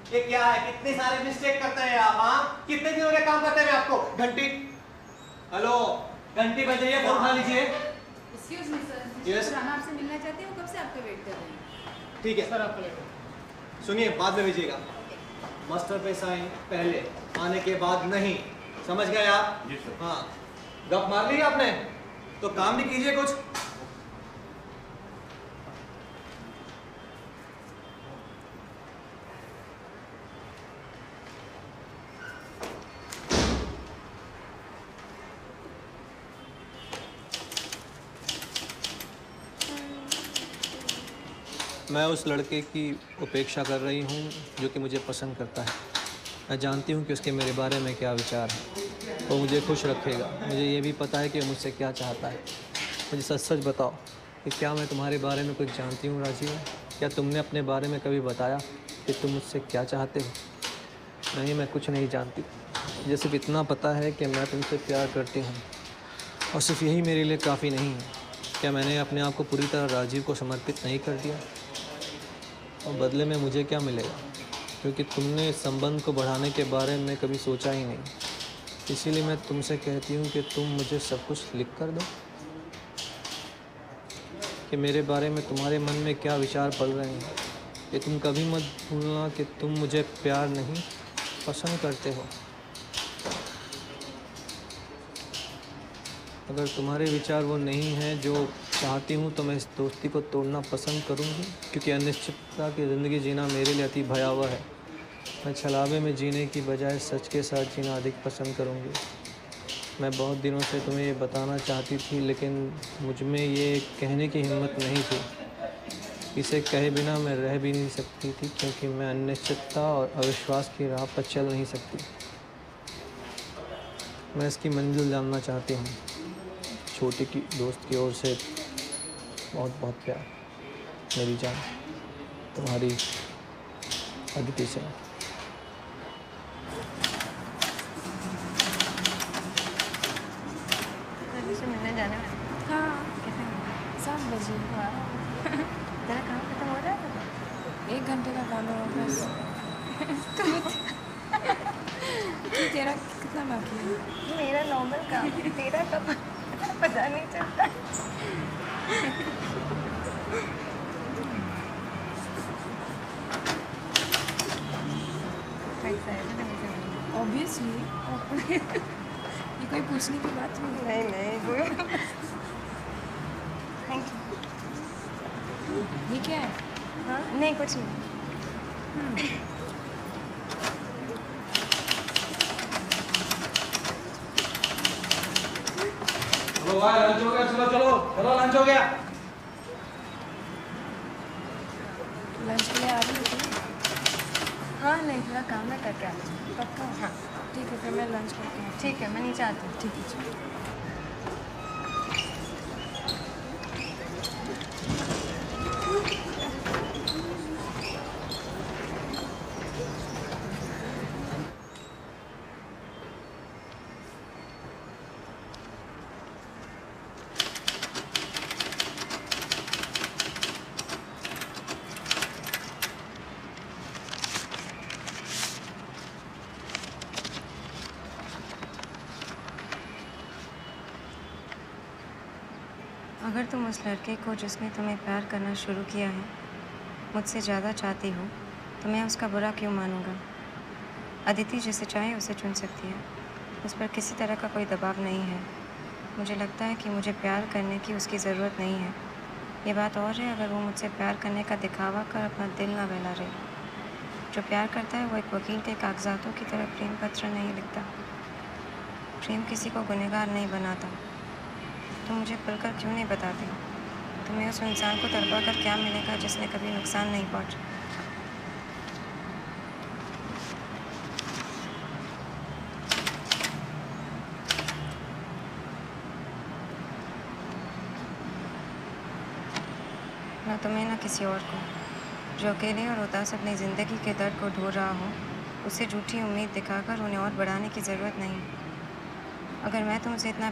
ये क्या है? कितने सारे मिस्टेक करते हैं आप? हाँ, कितने दिन हो गए काम करते हुए आपको? घंटी, हेलो, घंटी बज रही है, फोन उठा लीजिए। Excuse me sir, Yes? Rana आपसे मिलना चाहती है, वो कब से आपका वेट कर रहे हैं। ठीक है सर, आपका लेटर सुनिए, बाद में भेजिएगा। मास्टर पे साइन पहले, आने के बाद नहीं, समझ गए आप? जी सर। हाँ, गप मार ली आपने तो काम नहीं कीजिए कुछ। मैं उस लड़के की उपेक्षा कर रही हूँ जो कि मुझे पसंद करता है। मैं जानती हूँ कि उसके मेरे बारे में क्या विचार है। वो मुझे खुश रखेगा। मुझे ये भी पता है कि वो मुझसे क्या चाहता है। मुझे सच सच बताओ कि क्या मैं तुम्हारे बारे में कुछ जानती हूँ राजीव? क्या तुमने अपने बारे में कभी बताया कि तुम मुझसे क्या चाहते हो? नहीं, मैं कुछ नहीं जानती। मुझे सिर्फ इतना पता है कि मैं तुमसे प्यार करती हूँ, और सिर्फ यही मेरे लिए काफ़ी नहीं है। क्या मैंने अपने आप को पूरी तरह राजीव को समर्पित नहीं कर दिया? और बदले में मुझे क्या मिलेगा? क्योंकि तुमने इस संबंध को बढ़ाने के बारे में कभी सोचा ही नहीं। इसीलिए मैं तुमसे कहती हूँ कि तुम मुझे सब कुछ लिख कर दो कि मेरे बारे में तुम्हारे मन में क्या विचार पल रहे हैं। कि तुम कभी मत भूलना कि तुम मुझे प्यार नहीं, पसंद करते हो। अगर तुम्हारे विचार वो नहीं हैं जो चाहती हूँ तो मैं इस दोस्ती को तोड़ना पसंद करूँगी, क्योंकि अनिश्चितता की ज़िंदगी जीना मेरे लिए अति भयावह है। मैं छलावे में जीने की बजाय सच के साथ जीना अधिक पसंद करूँगी। मैं बहुत दिनों से तुम्हें ये बताना चाहती थी, लेकिन मुझ में ये कहने की हिम्मत नहीं थी। इसे कहे बिना मैं रह भी नहीं सकती थी, क्योंकि मैं अनिश्चितता और अविश्वास की राह पर चल नहीं सकती। मैं इसकी मंजिल जानना चाहती हूँ। छोटी की दोस्त की ओर से बहुत बहुत प्यार, मेरी जान। तुम्हारी अदिति से। मिलने जाने में हाँ, कितने 7 बजे। तेरा काम खत्म हो रहा है? 1 घंटे का काम है बस। तो तेरा कितना बाकी है? मेरा नॉर्मल काम है, तेरा कब पता नहीं चलता। ऑब्वियसली। ये कोई पूछने की बात नहीं है। नहीं थैंक यू। ये क्या है? हाँ नहीं कुछ नहीं। चलो भाई, लंच हो गया। चलो चलो चलो, लंच हो गया। लंच के लिए आ रही हो? हाँ नहीं थोड़ा काम है करके आना। पक्का? हाँ ठीक है, फिर मैं लंच करके आती ठीक है, मैं नीचे आती हूँ। हूँ। ठीक है, चलो। अगर तुम उस लड़के को जिसने तुम्हें प्यार करना शुरू किया है मुझसे ज़्यादा चाहती हो तो मैं उसका बुरा क्यों मानूंगा? अदिति जिसे चाहे उसे चुन सकती है। उस पर किसी तरह का कोई दबाव नहीं है। मुझे लगता है कि मुझे प्यार करने की उसकी ज़रूरत नहीं है। ये बात और है अगर वो मुझसे प्यार करने का दिखावा कर अपना दिल ना बहला रहे। जो प्यार करता है वो एक वकील के कागजातों की तरह प्रेम पत्र नहीं लिखता। प्रेम किसी को गुनहगार नहीं बनाता। तुम मुझे खुलकर क्यों नहीं बताती? तुम्हें उस इंसान को तड़पा कर क्या मिलेगा जिसने कभी नुकसान नहीं पहुंचा? ना तुम्हें ना किसी और को। जो अकेले और उदास अपनी ज़िंदगी के दर्द को ढो रहा हो उसे झूठी उम्मीद दिखाकर उन्हें और बढ़ाने की ज़रूरत नहीं। अगर मैं तुमसे इतना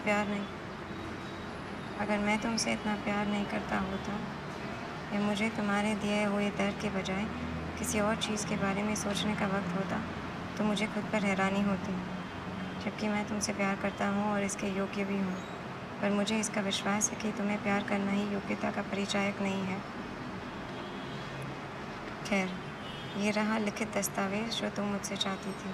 प्यार नहीं करता होता या मुझे तुम्हारे दिए हुए दर्द के बजाय किसी और चीज़ के बारे में सोचने का वक्त होता तो मुझे खुद पर हैरानी होती, जबकि मैं तुमसे प्यार करता हूँ और इसके योग्य भी हूँ। पर मुझे इसका विश्वास है कि तुम्हें प्यार करना ही योग्यता का परिचायक नहीं है। खैर, ये रहा लिखित दस्तावेज जो तुम मुझसे चाहती थी।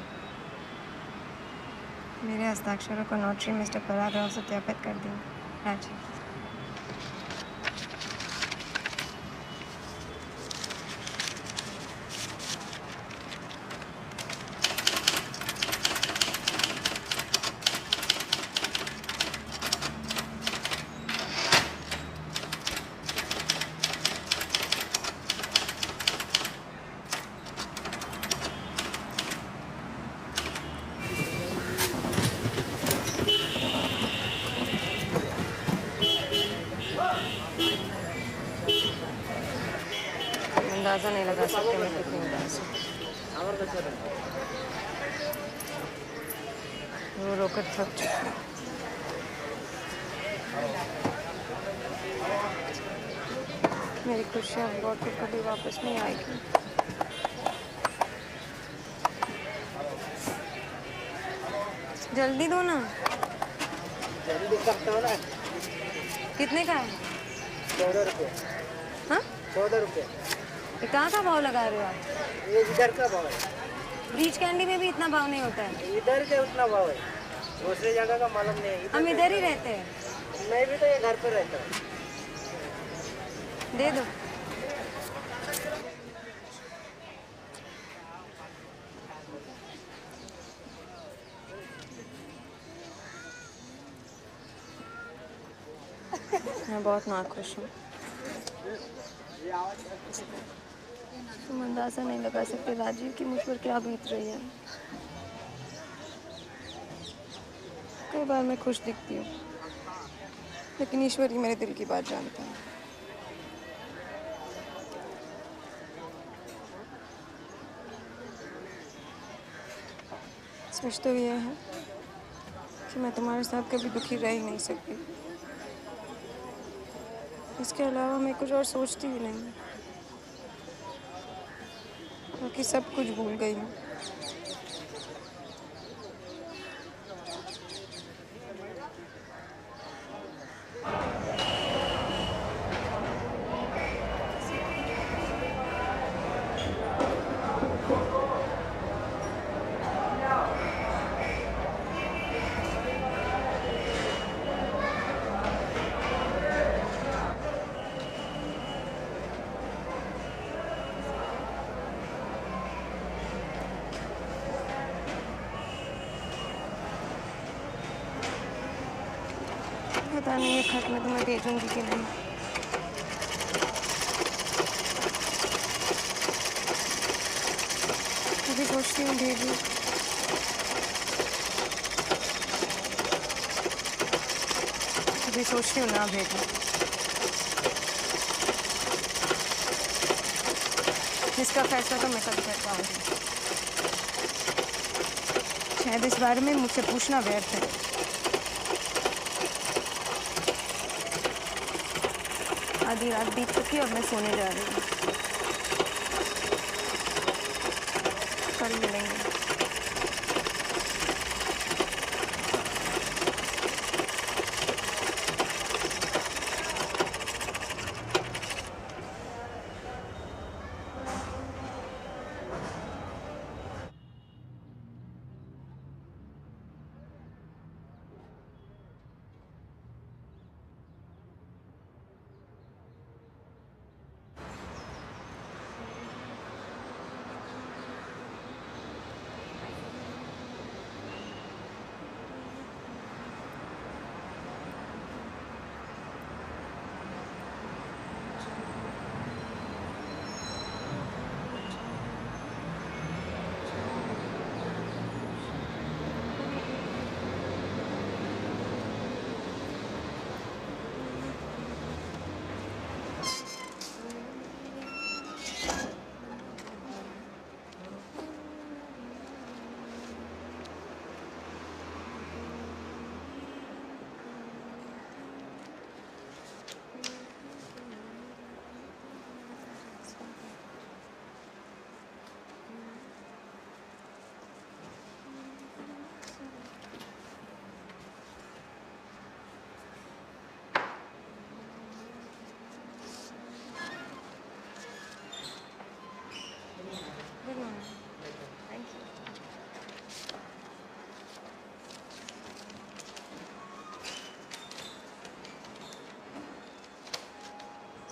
मेरे हस्ताक्षरों को नोटरी मिस्टर पराग सत्यापित कर दी। राजी। अंदाज़ा नहीं लगा सकते मैं कितनी उदास हूँ। रो रोकर थक चुकी हूँ। मेरी खुशियाँ लौट कर कभी वापस नहीं आएगी। जल्दी दो ना। जल्दी करता हूँ ना। कितने का है? 14 रुपये। हाँ? 14 रुपये। ये कहाँ का भाव लगा रहे हो आप? ये इधर का भाव है। ब्रीच कैंडी में भी इतना भाव नहीं होता है। इधर के उतना भाव है, दूसरी जगह का मालूम नहीं है। हम इधर ही रहते हैं। मैं भी तो ये घर पे रहता हूँ। दे दो। मैं बहुत नाखुश हूँ। तुम अंदाज़ा नहीं लगा सकते राजीव कि मुझ पर क्या बीत रही है। कई बार मैं खुश दिखती हूँ, लेकिन ईश्वर ही मेरे दिल की बात जानता है। सच तो यह है कि मैं तुम्हारे साथ कभी दुखी रह ही नहीं सकती। इसके अलावा मैं कुछ और सोचती ही नहीं, क्योंकि सब कुछ भूल गई हूँ। पता नहीं ये खत मैं तुम्हें भेजूंगी कि नहीं। कभी सोचती हूँ भेजूं, कभी सोचती हूँ ना भेजूं। इसका फैसला तो मैं कभी कर पाऊंगी। शायद इस बारे में मुझसे पूछना व्यर्थ है। आधी रात बीत चुकी और मैं सोने जा रही हूँ। कल मिलेंगे।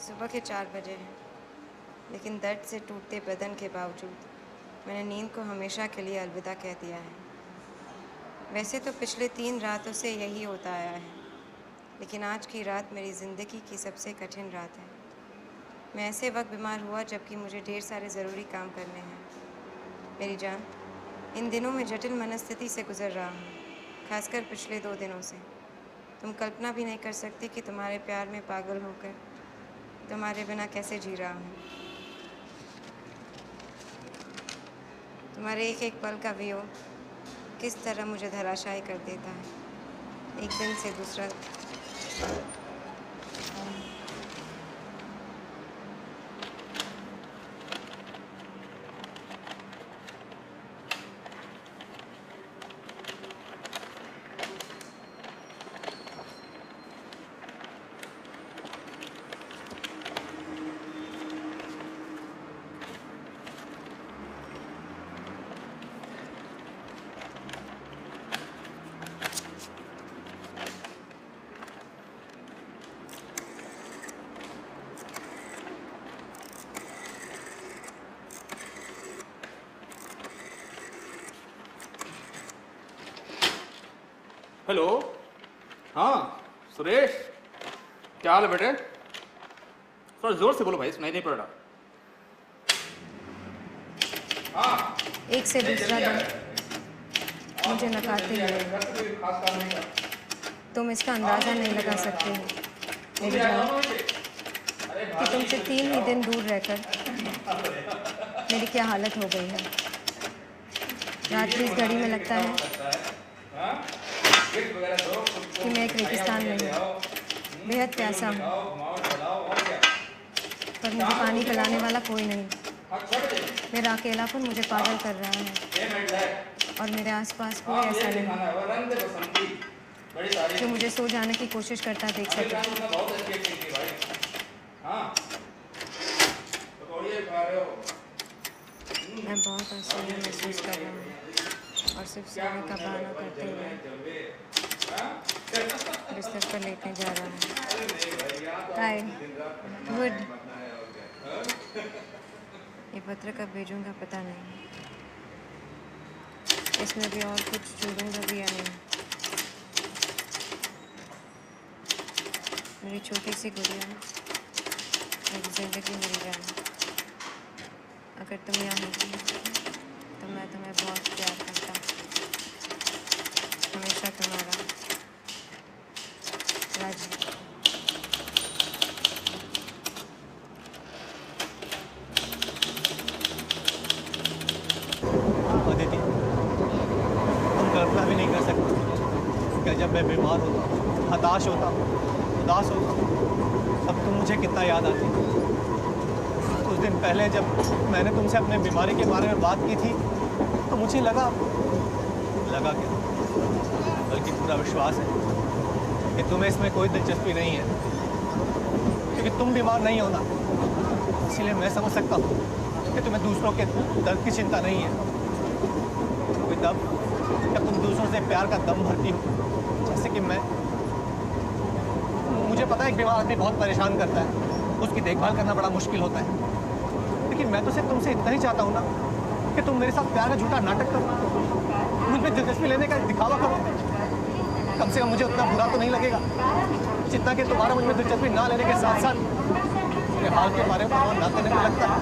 सुबह के 4 बजे हैं, लेकिन दर्द से टूटते बदन के बावजूद मैंने नींद को हमेशा के लिए अलविदा कह दिया है। वैसे तो पिछले 3 रातों से यही होता आया है, लेकिन आज की रात मेरी ज़िंदगी की सबसे कठिन रात है। मैं ऐसे वक्त बीमार हुआ जबकि मुझे ढेर सारे ज़रूरी काम करने हैं। मेरी जान, इन दिनों में जटिल मनस्थिति से गुज़र रहा हूँ, खासकर पिछले 2 दिनों से। तुम कल्पना भी नहीं कर सकती कि तुम्हारे प्यार में पागल होकर तुम्हारे बिना कैसे जी रहा हूँ। तुम्हारे एक एक पल का वियोग किस तरह मुझे धराशायी कर देता है, एक दिन से दूसरा। हेलो। हाँ सुरेश, क्या हाल है बेटे? थोड़ा जोर से बोलो भाई, सुनाई नहीं पड़ रहा। हाँ, एक से दूसरा दिन मुझे नकारते हुए तुम इसका अंदाज़ा नहीं लगा सकते हो मेरी जान कि तुमसे 3 ही दिन दूर रहकर मेरी क्या हालत हो गई है। रात की इस घड़ी में लगता है कि मैं एक रेगिस्तान में हूँ, बेहद प्यासा हूँ, पर मुझे पानी पिलाने वाला कोई नहीं। मेरा अकेलापन मुझे पागल कर रहा है और मेरे आसपास कोई ऐसा नहीं जो मुझे सो जाने की कोशिश करता देख सके। मैं बहुत असहनीय महसूस कर रहा हूँ और सिर्फ सोने का बहाना करते हुए बिस्तर पर लेटने जा रहा हूँ। हाय, गुड। ये पत्र कब भेजूंगा पता नहीं, इसमें भी और कुछ जोड़ूंगा भी या नहीं। मेरी छोटी सी गुड़िया, मेरी ज़िंदगी, मेरी जान, अगर तुम यहाँ होती तो मैं तुम्हें बहुत प्यार करता। हमेशा तुम्हारा राजी। अदिति, तुम कल्पना भी नहीं कर सकते कि जब मैं बीमार होता हूँ, हताश होता हूँ, उदास होता हूँ, तब तुम मुझे कितना याद आती है। कुछ दिन पहले जब मैंने तुमसे अपने बीमारी के बारे में बात की थी तो मुझे लगा क्या, बल्कि पूरा विश्वास है कि तुम्हें इसमें कोई दिलचस्पी नहीं है, क्योंकि तुम बीमार नहीं हो ना। इसीलिए मैं समझ सकता हूँ कि तुम्हें दूसरों के दर्द की चिंता नहीं है। कोई तब जब तुम दूसरों से प्यार का दम भरती हो, जैसे कि मैं। मुझे पता है एक बीमार आदमी बहुत परेशान करता है, उसकी देखभाल करना बड़ा मुश्किल होता है, लेकिन मैं तो सिर्फ तुमसे इतना ही चाहता हूँ ना कि तुम मेरे साथ प्यार का झूठा नाटक करो, मुझ पर दिलचस्पी लेने का दिखावा करो। कम से कम मुझे उतना बुरा तो नहीं लगेगा जितना कि तुम्हारा मुझ में दिलचस्पी ना लेने के साथ साथ मेरे हाल के बारे में परवाह ना करने में लगता है।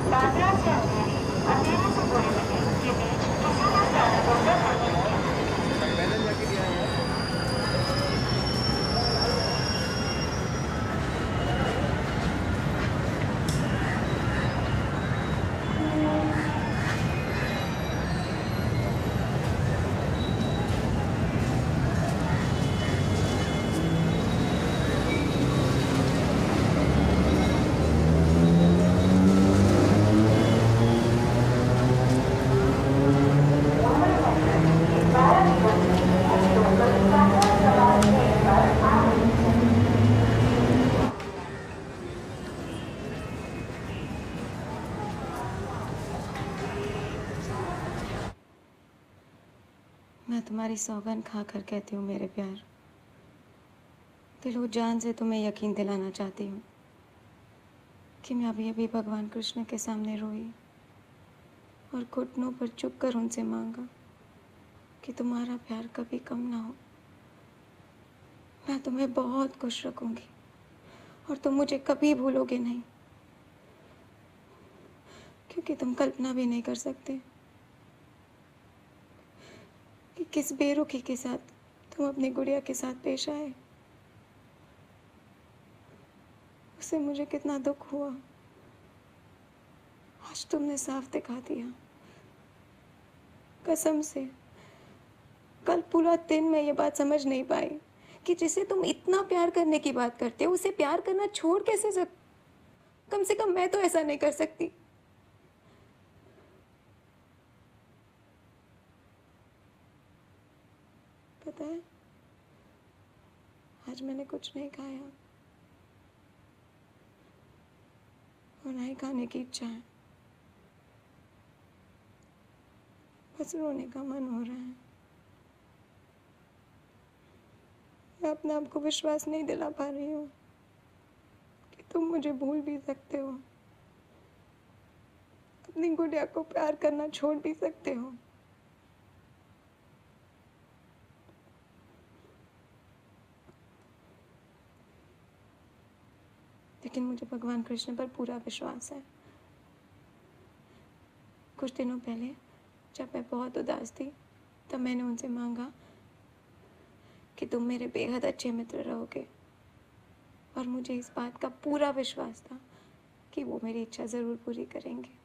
मैं तुम्हारी सौगंध खा कर कहती हूँ मेरे प्यार, दिलो जान से तुम्हें यकीन दिलाना चाहती हूँ कि मैं अभी अभी भगवान कृष्ण के सामने रोई और घुटनों पर झुक कर उनसे मांगा कि तुम्हारा प्यार कभी कम ना हो। मैं तुम्हें बहुत खुश रखूंगी और तुम मुझे कभी भूलोगे नहीं, क्योंकि तुम कल्पना भी नहीं कर सकते कि किस बेरुखी के साथ तुम अपनी गुड़िया के साथ पेश आए। उससे मुझे कितना दुख हुआ, आज तुमने साफ दिखा दिया। कसम से कल पूरा दिन मैं ये बात समझ नहीं पाई कि जिसे तुम इतना प्यार करने की बात करते हो उसे प्यार करना छोड़ कैसे कम से कम मैं तो ऐसा नहीं कर सकती। पता है, आज मैंने कुछ नहीं खाया और ना ही खाने की इच्छा है। बस रोने का मन हो रहा है। मैं अपने आप को विश्वास नहीं दिला पा रही हूँ कि तुम मुझे भूल भी सकते हो, अपनी गुड़िया को प्यार करना छोड़ भी सकते हो। लेकिन मुझे भगवान कृष्ण पर पूरा विश्वास है। कुछ दिनों पहले जब मैं बहुत उदास थी तब मैंने उनसे मांगा कि तुम मेरे बेहद अच्छे मित्र रहोगे, और मुझे इस बात का पूरा विश्वास था कि वो मेरी इच्छा ज़रूर पूरी करेंगे।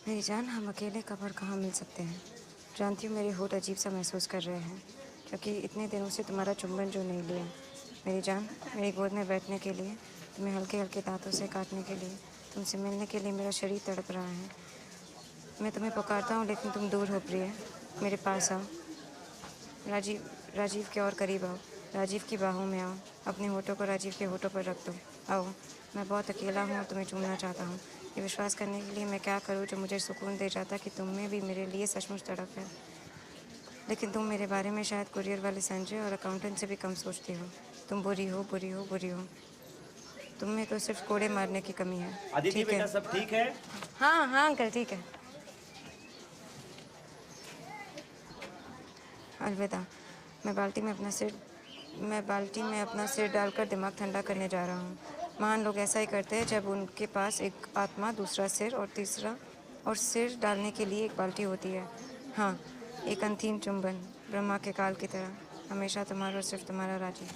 मेरी जान, हम अकेले कब और कहाँ मिल सकते हैं? जानती हूँ मेरे होठ अजीब सा महसूस कर रहे हैं क्योंकि इतने दिनों से तुम्हारा चुंबन जो नहीं लिया। मेरी जान, मेरी गोद में बैठने के लिए, तुम्हें हल्के हल्के दांतों से काटने के लिए, तुमसे मिलने के लिए मेरा शरीर तड़प रहा है। मैं तुम्हें पुकारता हूँ लेकिन तुम दूर हो प्रिय। मेरे पास आओ। राजीव के और करीब आओ। राजीव की बाहों में आओ। अपने होठों को राजीव के होठों पर रख दो। आओ, मैं बहुत अकेला हूँ और तुम्हें चूमना चाहता हूँ। ये विश्वास करने के लिए मैं क्या करूँ जो मुझे सुकून दे जाता कि तुम में भी मेरे लिए सचमुच तड़प है। लेकिन तुम मेरे बारे में शायद कुरियर वाले संजय और अकाउंटेंट से भी कम सोचती हो। तुम बुरी हो, बुरी हो, बुरी हो। तुम में तो सिर्फ कोड़े मारने की कमी है। अदिति बेटा, सब ठीक है? हाँ हाँ अंकल, ठीक है। अलविदा। मैं बाल्टी में अपना सिर डालकर दिमाग ठंडा करने जा रहा हूँ। महान लोग ऐसा ही करते हैं जब उनके पास एक आत्मा, दूसरा सिर और तीसरा और सिर डालने के लिए एक बाल्टी होती है। हाँ, एक अंतिम चुंबन, ब्रह्मा के काल की तरह। हमेशा तुम्हारा और सिर्फ तुम्हारा राजीव।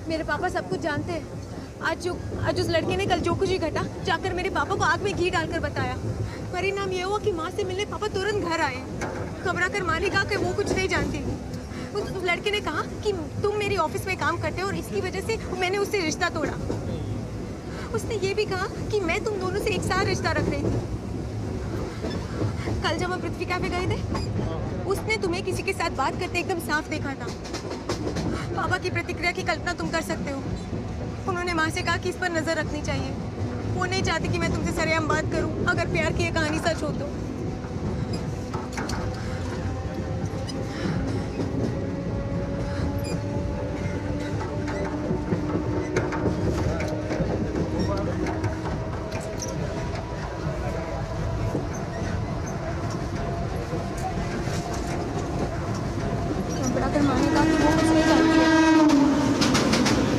मेरे पापा सब कुछ जानते हैं। आज उस लड़के ने कल जो कुछ ही घटा जाकर मेरे पापा को आग में घी डालकर बताया। परिणाम ये हुआ कि माँ से मिलने पापा तुरंत घर आए। घबरा कर माँ ने कहा कि वो कुछ नहीं जानती। उस लड़के ने कहा कि तुम मेरी ऑफिस में काम करते हो और इसकी वजह से मैंने उससे रिश्ता तोड़ा। उसने ये भी कहा कि मैं तुम दोनों से एक साथ रिश्ता रख रही थी। कल जब हम पृथ्वी कैफे गए थे, उसने तुम्हें किसी के साथ बात करते एकदम साफ देखा था। पापा की प्रतिक्रिया की कल्पना तुम कर सकते हो। उन्होंने माँ से कहा कि इस पर नजर रखनी चाहिए। वो नहीं चाहती कि मैं तुमसे सरेआम बात करूं, अगर प्यार की ये कहानी सच हो तो।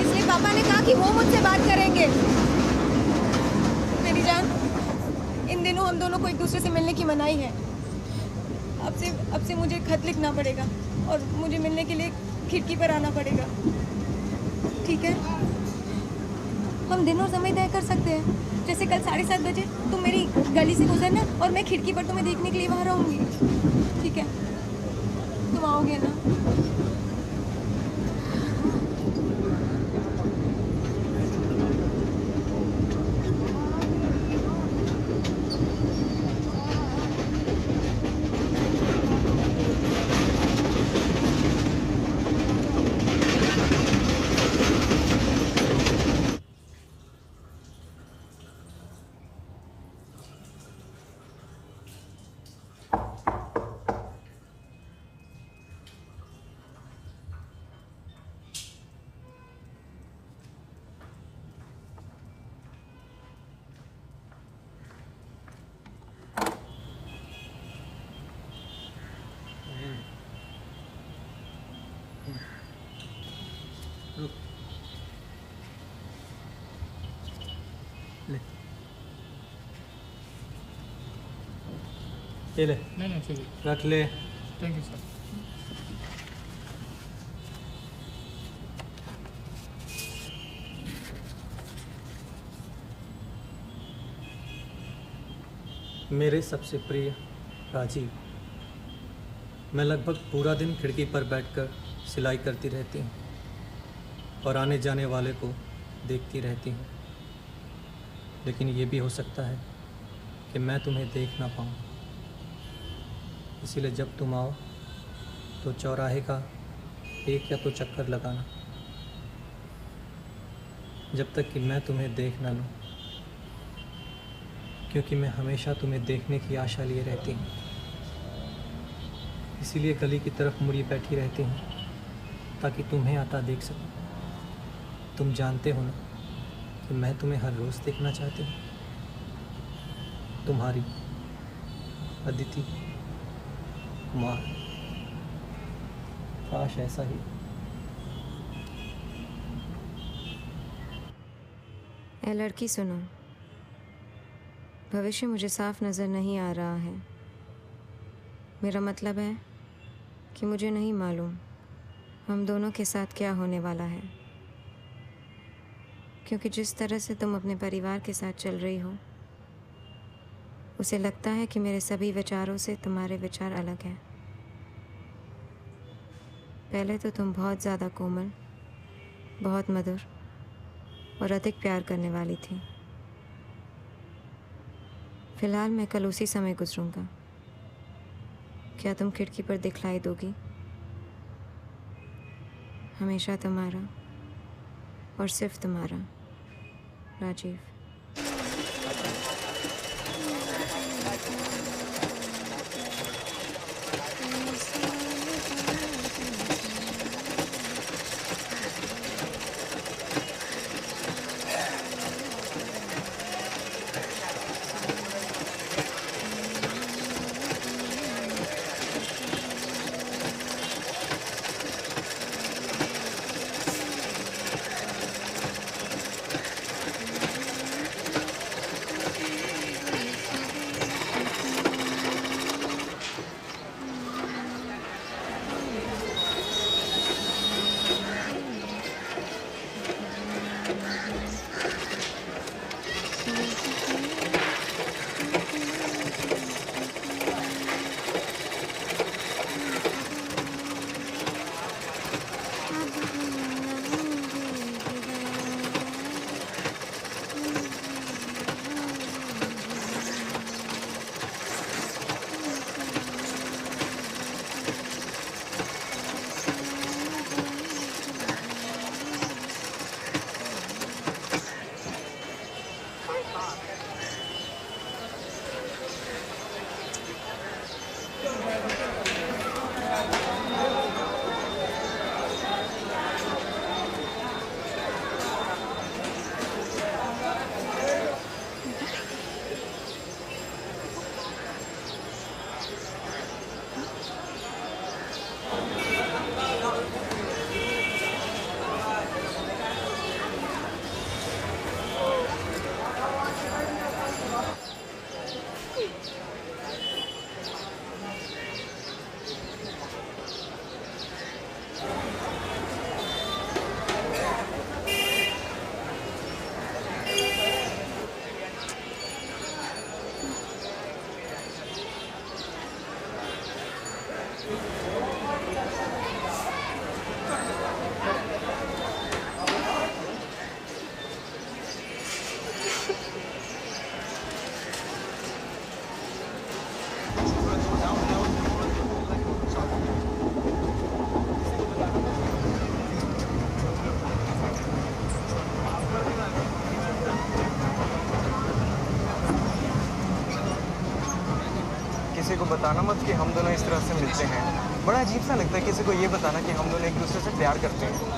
इसलिए पापा ने कहा कि वो मुझसे बात करेंगे। मेरी जान, इन दिनों हम दोनों को एक दूसरे से मिलने की मनाही है। अब से मुझे खत लिखना पड़ेगा और मुझे मिलने के लिए खिड़की पर आना पड़ेगा। ठीक है? हम दिन और समय तय कर सकते हैं। जैसे कल 7:30 बजे तुम मेरी गली से गुजरना और मैं खिड़की पर तुम्हें देखने के लिए वहाँ रहूँगी। ठीक है? तुम आओगे ना? रुक, ले ये ले, नहीं चलिए, रख ले। Thank you sir. मेरे सबसे प्रिय राजीव, मैं लगभग पूरा दिन खिड़की पर बैठकर सिलाई करती रहती हूँ और आने जाने वाले को देखती रहती हूँ। लेकिन ये भी हो सकता है कि मैं तुम्हें देख ना पाऊँ। इसीलिए जब तुम आओ तो चौराहे का एक या तो चक्कर लगाना, जब तक कि मैं तुम्हें देख ना लूँ, क्योंकि मैं हमेशा तुम्हें देखने की आशा लिए रहती हूँ। इसीलिए गली की तरफ मुड़ी बैठी रहती हूँ ताकि तुम्हें आता देख सकूँ। तुम जानते हो ना कि मैं तुम्हें हर रोज़ देखना चाहती हूँ। तुम्हारी अदिति कुमार। काश ऐसा ही। ए लड़की सुनो, भविष्य मुझे साफ नज़र नहीं आ रहा है। मेरा मतलब है कि मुझे नहीं मालूम हम दोनों के साथ क्या होने वाला है, क्योंकि जिस तरह से तुम अपने परिवार के साथ चल रही हो, उसे लगता है कि मेरे सभी विचारों से तुम्हारे विचार अलग हैं। पहले तो तुम बहुत ज़्यादा कोमल, बहुत मधुर और अधिक प्यार करने वाली थी। फिलहाल मैं कल उसी समय गुजरूंगा। क्या तुम खिड़की पर दिखलाई दोगी? हमेशा तुम्हारा और सिर्फ तुम्हारा राजीव। किसी को बताना मत कि हम दोनों इस तरह से मिलते हैं। बड़ा अजीब सा लगता है किसी को ये बताना कि हम दोनों एक दूसरे से प्यार करते हैं।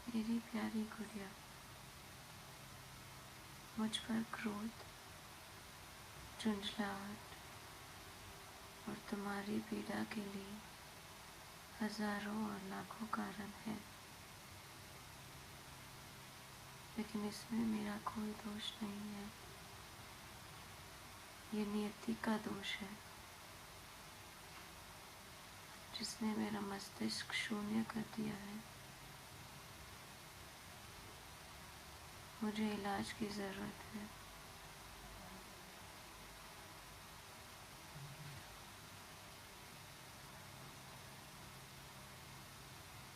मेरी प्यारी गुड़िया, मुझ पर क्रोध, झुंझलाहट और तुम्हारी पीड़ा के लिए हजारों और लाखों कारण हैं, लेकिन इसमें मेरा कोई दोष नहीं है। ये नियति का दोष है, जिसने मेरा मस्तिष्क शून्य कर दिया है। मुझे इलाज की ज़रूरत है।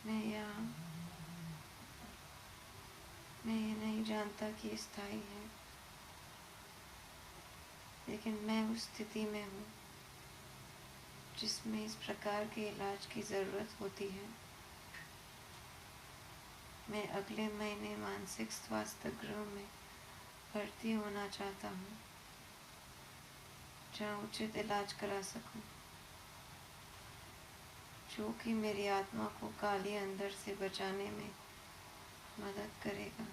मैं ये नहीं जानता कि ये स्थायी है, लेकिन मैं उस स्थिति में हूँ जिसमें इस प्रकार के इलाज की ज़रूरत होती है। मैं अगले महीने मानसिक स्वास्थ्य गृह में भर्ती होना चाहता हूँ, जहाँ उचित इलाज करा सकूँ, जो कि मेरी आत्मा को काली अंदर से बचाने में मदद करेगा।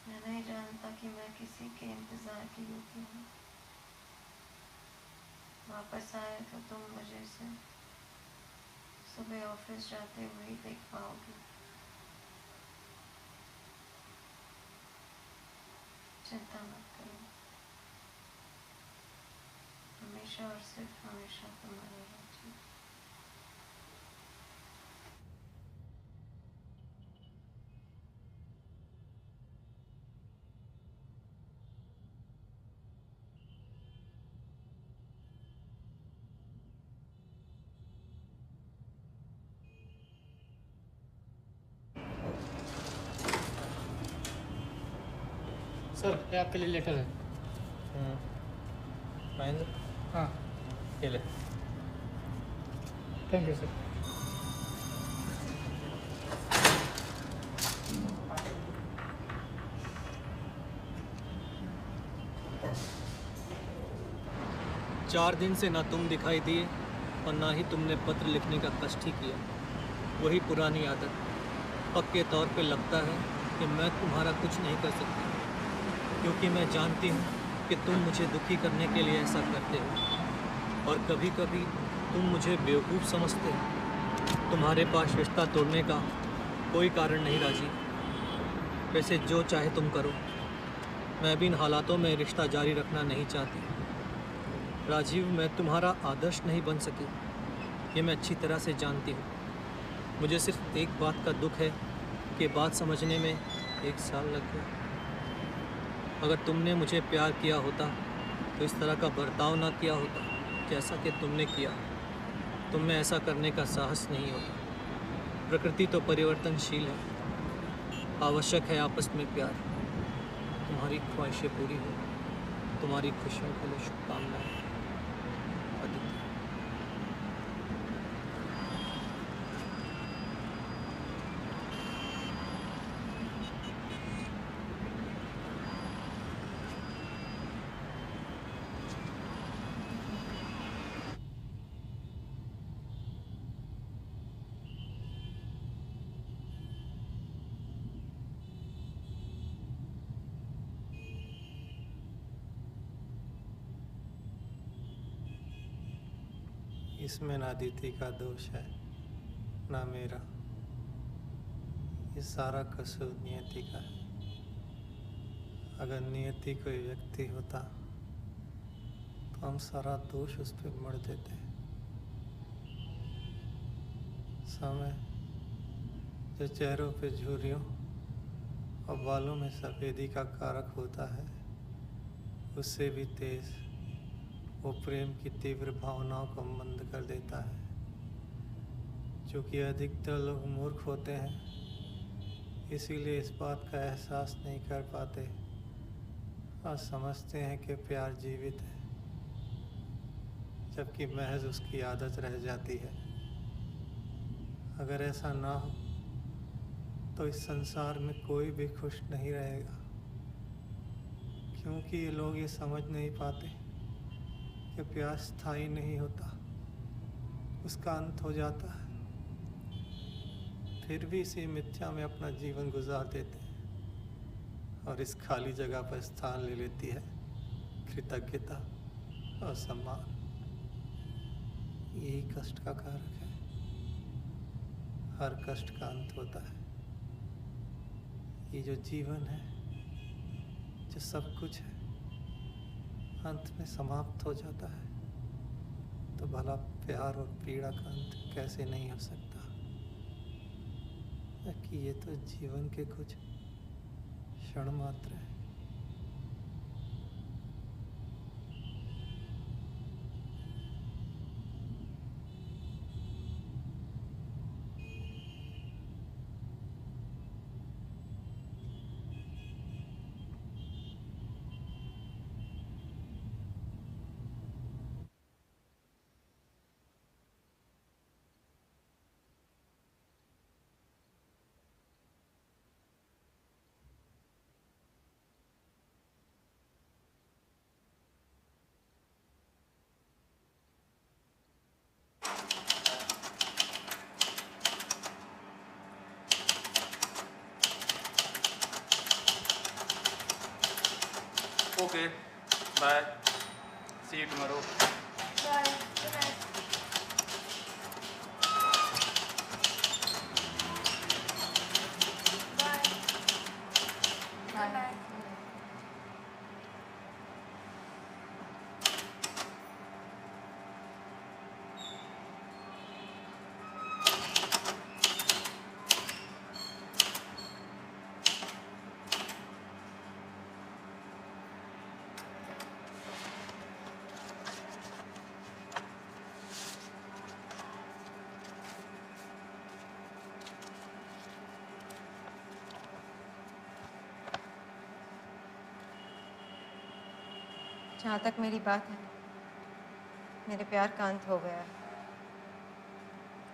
मैं नहीं जानता कि मैं किसी के इंतज़ार की योग्य हूँ। वापस आए तो तुम मुझे से सुबह ऑफिस जाते हुए ही देख पाओगे। चिंता मत करो, हमेशा और सिर्फ हमेशा तुम्हारे राजी। सर ये आपके लिए लेटर है। महेंद्र, हाँ ये ले। Thank you sir. चार दिन से ना तुम दिखाई दिए और ना ही तुमने पत्र लिखने का कष्ट ही किया। वही पुरानी आदत। पक्के तौर पे लगता है कि मैं तुम्हारा कुछ नहीं कर सकती, क्योंकि मैं जानती हूँ कि तुम मुझे दुखी करने के लिए ऐसा करते हो और कभी कभी तुम मुझे बेवकूफ़ समझते हो। तुम्हारे पास रिश्ता तोड़ने का कोई कारण नहीं राजी। वैसे जो चाहे तुम करो, मैं भी इन हालातों में रिश्ता जारी रखना नहीं चाहती। राजीव, मैं तुम्हारा आदर्श नहीं बन सकी, ये मैं अच्छी तरह से जानती हूँ। मुझे सिर्फ एक बात का दुख है कि बात समझने में 1 साल लग गया। अगर तुमने मुझे प्यार किया होता तो इस तरह का बर्ताव ना किया होता जैसा कि तुमने किया। तुम में ऐसा करने का साहस नहीं होता। प्रकृति तो परिवर्तनशील है। आवश्यक है आपस में प्यार। तुम्हारी ख्वाहिशें पूरी हो। तुम्हारी खुशियों के लिए शुभकामनाएं। अदिति। इसमें ना अदिति का दोष है ना मेरा। ये सारा कसूर नियति का है। अगर नियति कोई व्यक्ति होता तो हम सारा दोष उस पर मढ़ देते। समय जो चेहरों पे झुर्रियों और बालों में सफ़ेदी का कारक होता है, उससे भी तेज वो प्रेम की तीव्र भावनाओं को मंद कर देता है। क्योंकि अधिकतर लोग मूर्ख होते हैं, इसीलिए इस बात का एहसास नहीं कर पाते और समझते हैं कि प्यार जीवित है, जबकि महज उसकी आदत रह जाती है। अगर ऐसा ना हो तो इस संसार में कोई भी खुश नहीं रहेगा, क्योंकि ये लोग ये समझ नहीं पाते कि प्यार स्थायी नहीं होता, उसका अंत हो जाता है। फिर भी इसी मिथ्या में अपना जीवन गुजार देते हैं और इस खाली जगह पर स्थान ले लेती है कृतज्ञता और सम्मान। यही कष्ट का कारक है। हर कष्ट का अंत होता है। ये जो जीवन है, जो सब कुछ है, अंत में समाप्त हो जाता है, तो भला प्यार और पीड़ा का अंत कैसे नहीं हो सकता? कि ये तो जीवन के कुछ क्षण मात्र है। Okay, bye. See you tomorrow. Bye. Good night. Bye. Good night. जहाँ तक मेरी बात है, मेरे प्यार का अंत हो गया है,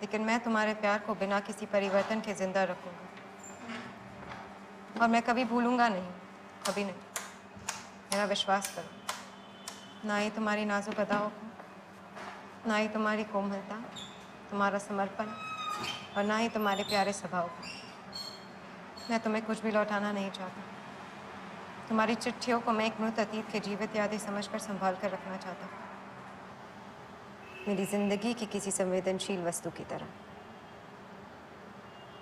लेकिन मैं तुम्हारे प्यार को बिना किसी परिवर्तन के जिंदा रखूंगा, और मैं कभी भूलूंगा नहीं, कभी नहीं। मेरा विश्वास करो। ना ही तुम्हारी नाजुक अदाओं को, ना ही तुम्हारी कोमलता, तुम्हारा समर्पण, और ना ही तुम्हारे प्यारे स्वभाव को। मैं तुम्हें कुछ भी लौटाना नहीं चाहता। तुम्हारी चिट्ठियों को मैं एक मृत अतीत के जीवित यादें समझकर संभाल कर रखना चाहता हूँ, मेरी जिंदगी की किसी संवेदनशील वस्तु की तरह,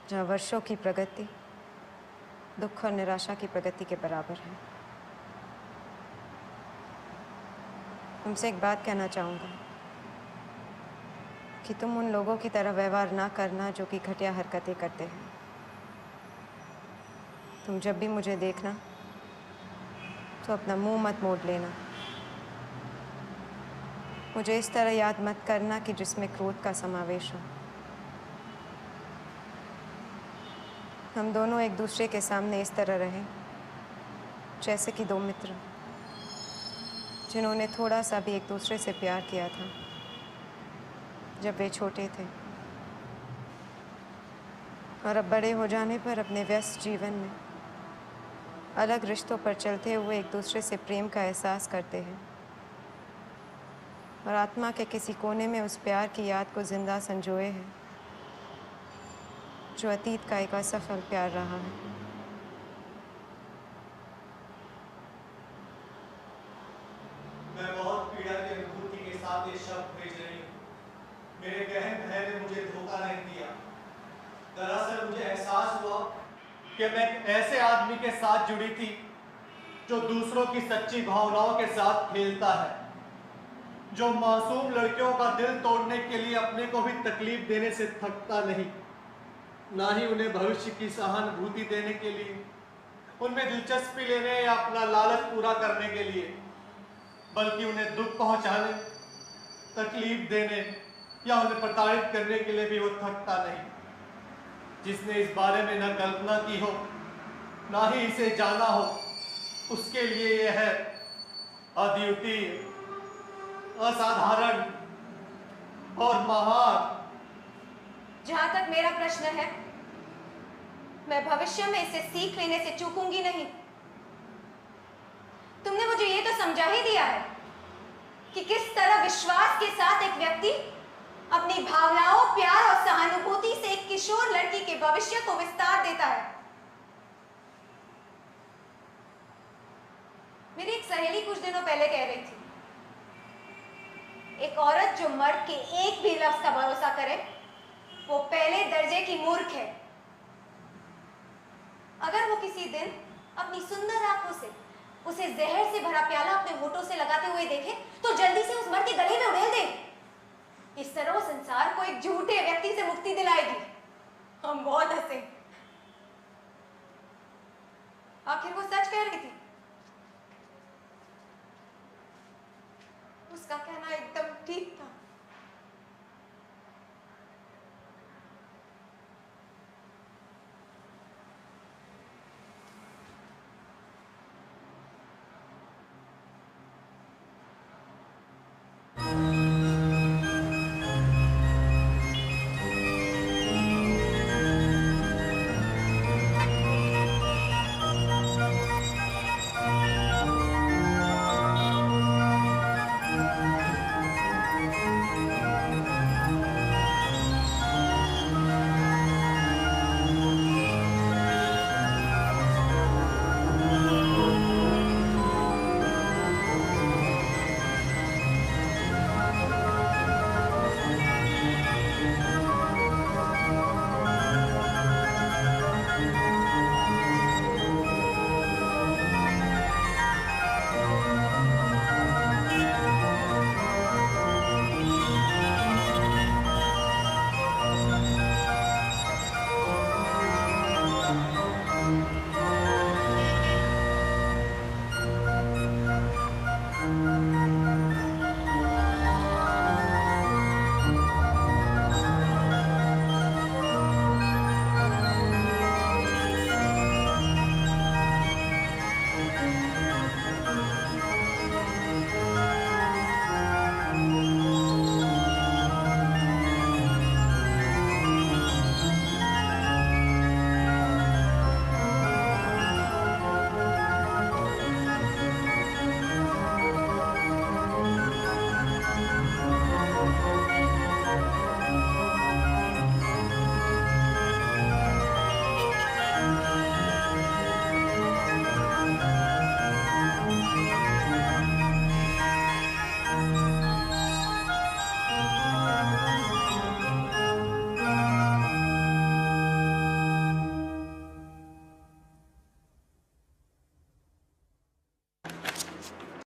जहाँ वर्षों की प्रगति दुख और निराशा की प्रगति के बराबर है। तुमसे एक बात कहना चाहूँगा कि तुम उन लोगों की तरह व्यवहार ना करना जो कि घटिया हरकतें करते हैं। तुम जब भी मुझे देखना तो अपना मुंह मत मोड़ लेना। मुझे इस तरह याद मत करना कि जिसमें क्रोध का समावेश हो। हम दोनों एक दूसरे के सामने इस तरह रहे जैसे कि दो मित्र जिन्होंने थोड़ा सा भी एक दूसरे से प्यार किया था जब वे छोटे थे, और अब बड़े हो जाने पर अपने व्यस्त जीवन में अलग रिश्तों पर चलते हुए एक दूसरे से प्रेम का एहसास करते हैं, और आत्मा के किसी कोने में उस प्यार की याद को जिंदा संजोए हैं जो अतीत का एक असफल प्यार रहा है। मैं बहुत पीड़ा की अनुभूति के साथ ये शब्द भेज रही हूँ। मेरे गहन भय ने मुझे धोखा नहीं दिया। दरअसल मुझे एहसास हुआ कि मैं एक ऐसे आदमी के साथ जुड़ी थी जो दूसरों की सच्ची भावनाओं के साथ खेलता है, जो मासूम लड़कियों का दिल तोड़ने के लिए अपने को भी तकलीफ देने से थकता नहीं, ना ही उन्हें भविष्य की सहानुभूति देने के लिए, उनमें दिलचस्पी लेने या अपना लालच पूरा करने के लिए, बल्कि उन्हें दुख पहुंचाने, तकलीफ देने या उन्हें प्रताड़ित करने के लिए भी वो थकता नहीं। जिसने इस बारे में न कल्पना की हो, ना ही इसे जाना हो, उसके लिए यह है अद्वितीय, असाधारण और महान। जहां तक मेरा प्रश्न है, मैं भविष्य में इसे सीख लेने से चूकूंगी नहीं। तुमने मुझे ये तो समझा ही दिया है कि किस तरह विश्वास के साथ एक व्यक्ति अपनी भावनाओं, प्यार और सहानुभूति से एक किशोर लड़की के भविष्य को विस्तार देता है। मेरी एक सहेली कुछ दिनों पहले कह रही थी, एक औरत जो मर्द के एक भी लफ्ज का भरोसा करे वो पहले दर्जे की मूर्ख है। अगर वो किसी दिन अपनी सुंदर आंखों से उसे जहर से भरा प्याला अपने होठों से लगाते हुए देखे तो जल्दी से उस मर्द के गले में उड़ेल दे। इस तरह वो संसार को एक झूठे व्यक्ति से मुक्ति दिलाएगी। हम बहुत हंसे। आखिर वो सच कह रही थी।